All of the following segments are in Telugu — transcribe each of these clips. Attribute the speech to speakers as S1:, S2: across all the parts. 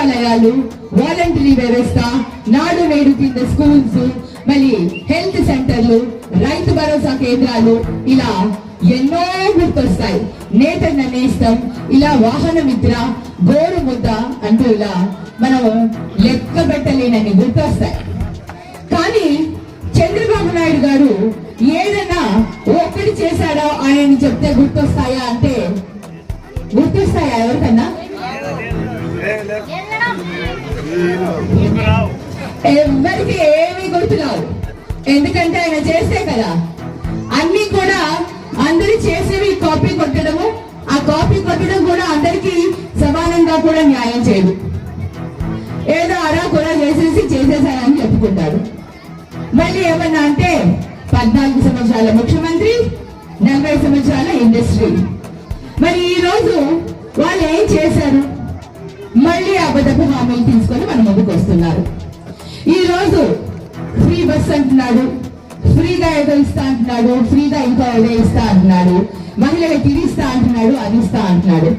S1: సచివాలయాలు, వాలంటరీ వ్యవస్థ, నాడు నేడు కింద స్కూల్స్, మళ్ళీ హెల్త్ సెంటర్లు, రైతు భరోసా కేంద్రాలు, ఇలా ఎన్నో గుర్తొస్తాయి. నేతన్న నేస్తం, ఇలా వాహన మిత్ర, గోరు ముద్ద అంటూ ఇలా మనం లెక్క పెట్టలేనని గుర్తొస్తాయి. కానీ చంద్రబాబు నాయుడు గారు ఏదైనా ఒక్కటి చేశాడో ఆయన చెప్తే గుర్తొస్తాయా అంటే గుర్తొస్తాయా ఎవరికన్నా? ఎవరికి ఏమీ గుర్తురావు. ఎందుకంటే ఆయన చేస్తే కదా అన్ని కూడా అందరు చేసేవి కాపీ కొట్టడము, ఆ కాపీ కొట్టడం కూడా అందరికి సమానంగా కూడా న్యాయం చేయదు. ఏదో అరా కూడా చేసేసారని చెప్పుకుంటారు. మళ్ళీ ఏమన్నా అంటే 14 సంవత్సరాల ముఖ్యమంత్రి, 40 సంవత్సరాల ఇండస్ట్రీ. మరి ఈ రోజు వాళ్ళు ఏం చేశారు? మళ్ళీ అబద్ధపు హామీలు తీసుకొని మన ముందుకు వస్తున్నారు. ఈ రోజు ఫ్రీ బస్ అంటున్నాడు, ఫ్రీగా ఏదో ఇస్తా అంటున్నాడు, ఫ్రీగా ఇంకో ఏదో ఇస్తా అంటున్నాడు, మహిళలకు ఇది ఇస్తా అంటున్నాడు, అది ఇస్తా అంటున్నాడు.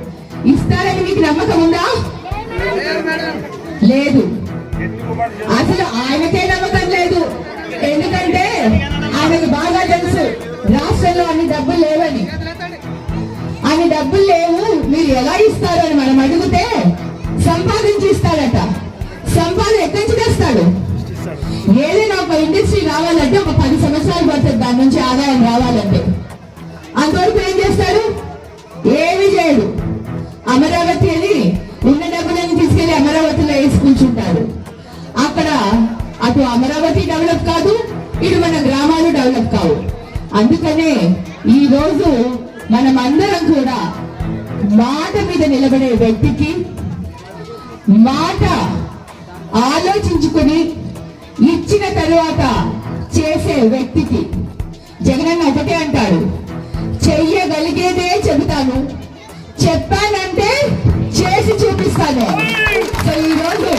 S1: ఇస్తారని మీకు నమ్మకం ఉందా? లేదు. అసలు ఆయనకే నమ్మకం లేదు. ఎందుకంటే ఆయనకు బాగా తెలుసు రాష్ట్రంలో అన్ని డబ్బులు లేవని. అన్ని డబ్బులు లేవు, మీరు ఎలా ఇస్తారు అని మనం అడిగితే సంపాదించి ఇస్తాడట. సంపాదన ఎక్కడి నుంచి తెస్తాడు? ఏదైనా ఒక ఇండస్ట్రీ రావాలంటే ఒక 10 సంవత్సరాలు పడుతుంది దాని నుంచి ఆదాయం రావాలంటే. అంతవరకు ఏం చేస్తాడు? ఏమి చేయడు. అమరావతి అని ఉన్న డబ్బులను తీసుకెళ్లి అమరావతిలో వేసి కూర్చుంటారు. అక్కడ అటు అమరావతి డెవలప్ కాదు, ఇటు మన గ్రామాలు డెవలప్ కావు. అందుకనే ఈ రోజు మనం అందరం కూడా మాట మీద నిలబడే వ్యక్తికి, మాట ఆలోచించుకుని ఇచ్చిన తరువాత చేసే వ్యక్తికి జగనన్న ఒకటే అంటాడు, చెయ్యగలిగేదే చెబుతాను, చెప్పానంటే చేసి చూపిస్తాను. సో ఈ రోజు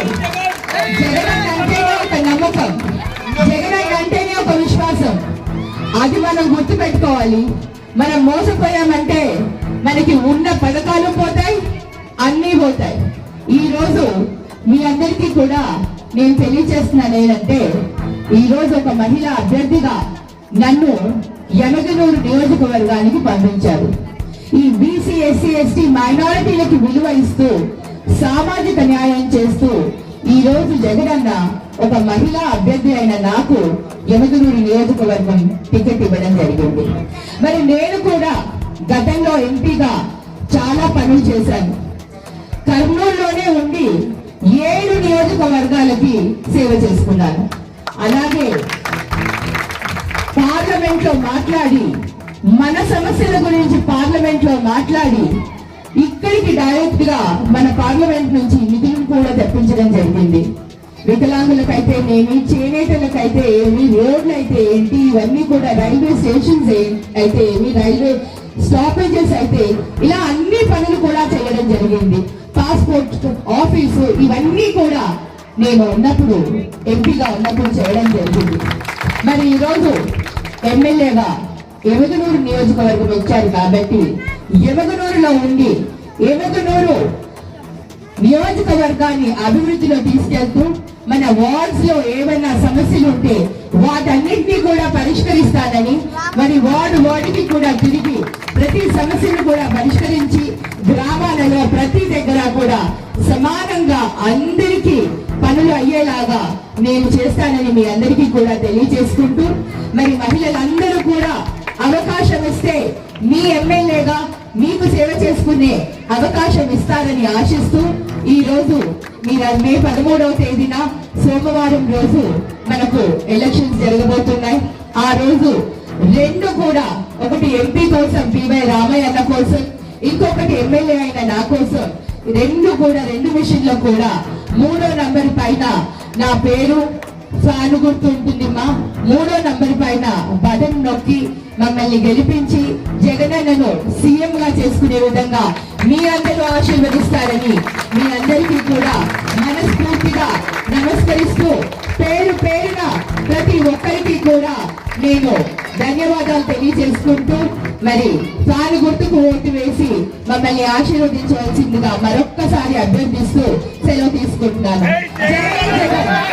S1: జగనన్న అంటేనే ఒక నమ్మకం, జగనన్న అంటేనే ఒక విశ్వాసం. అది మనం గుర్తు పెట్టుకోవాలి. మనం మోసపోయామంటే మనకి ఉన్న పథకాలు పోతాయి, అన్నీ పోతాయి. ఈ రోజు మీ అందరికీ కూడా నేను తెలియజేస్తున్నాను ఏంటంటే, ఈ రోజు ఒక మహిళా అభ్యర్థిగా నన్ను యమగనూరు నియోజకవర్గానికి పంపించారు. ఈ బీసీ, ఎస్సీ, ఎస్టీ మైనారిటీలకి విలువ ఇస్తూ, సామాజిక న్యాయం చేస్తూ ఈ రోజు జగనన్న ఒక మహిళా అభ్యర్థి అయిన నాకు యమగనూరు నియోజకవర్గం టికెట్ ఇవ్వడం జరిగింది. మరి నేను కూడా గతంలో ఎంపీగా చాలా పనులు చేశాను. కర్నూలులోనే ఉండి 7 నియోజకవర్గాలకి సేవ చేసుకున్నాను. అలాగే పార్లమెంట్ లో మాట్లాడి, మన సమస్యల గురించి పార్లమెంట్ లో మాట్లాడి, ఇక్కడికి డైరెక్ట్ గా మన పార్లమెంట్ నుంచి నిధులను కూడా తెప్పించడం జరిగింది. వికలాంగులకైతే ఏమి, చేనేతలకైతే ఏమి, రోడ్లు అయితే ఏంటి, ఇవన్నీ కూడా రైల్వే స్టేషన్స్ అయితే ఏమి, రైల్వే స్టాపేజెస్ అయితే, ఇలా అన్ని పనులు కూడా చేయడం జరిగింది. పాస్పోర్ట్ ఆఫీసు, ఇవన్నీ కూడా నేను ఉన్నప్పుడు ఎంపీగా ఉన్నప్పుడు చేయడం జరిగింది. మరి ఈరోజు ఎమ్మెల్యేగా యమగనూరు నియోజకవర్గం వచ్చారు కాబట్టి యమగనూరులో ఉండి యమగనూరు నియోజకవర్గాన్ని అభివృద్ధిలో తీసుకెళ్తూ మన వార్డ్స్ లో ఏమైనా సమస్యలు ఉంటే వాటన్నిటినీ కూడా పరిష్కరిస్తానని, మరి వార్డుకి కూడా తిరిగి ప్రతి సమస్యను కూడా పరిష్కరించి గ్రామాలలో ప్రతి దగ్గర కూడా సమానంగా అందరికీ పనులు అయ్యేలాగా నేను చేస్తానని మీ అందరికీ కూడా తెలియజేసుకుంటూ, మరి మహిళలందరూ కూడా అవకాశం ఇస్తే మీ ఎమ్మెల్యేగా మీకు సేవ చేసుకునే అవకాశం ఇస్తారని ఆశిస్తూ, ఈ రోజు మీరు మే 13వ తేదీన సోమవారం రోజు మనకు ఎలక్షన్స్ జరగబోతున్నాయి. ఆ రోజు 2 కూడా, ఒకటి ఎంపీ కోసం పివై రామయ్య అన్న కోసం, ఇంకొకటి ఎమ్మెల్యే అయిన నా కోసం, 2 మిషన్లో కూడా 3వ నంబర్ పైన నా పేరు ఫ్యాన్ గుర్తు ఉంటుంది. 3వ నంబర్ పైన బటన్ నొక్కి మమ్మల్ని గెలిపించి జగనన్నను సీఎం గా చేసుకునే విధంగా మీ అందరూ ఆశీర్వదిస్తారని మీ అందరికీ కూడా మనస్ఫూర్తిగా నమస్కరిస్తూ, పేరు పేరున ప్రతి ఒక్కరికి కూడా నేను ధన్యవాదాలు తెలియజేసుకుంటూ మరి ఫ్యాన్ గుర్తుకు ఓటు వేసి మమ్మల్ని ఆశీర్వదించవలసిందిగా మరొక్కసారి అభ్యర్థిస్తూ సెలవు తీసుకుంటున్నాను. జై జగన్.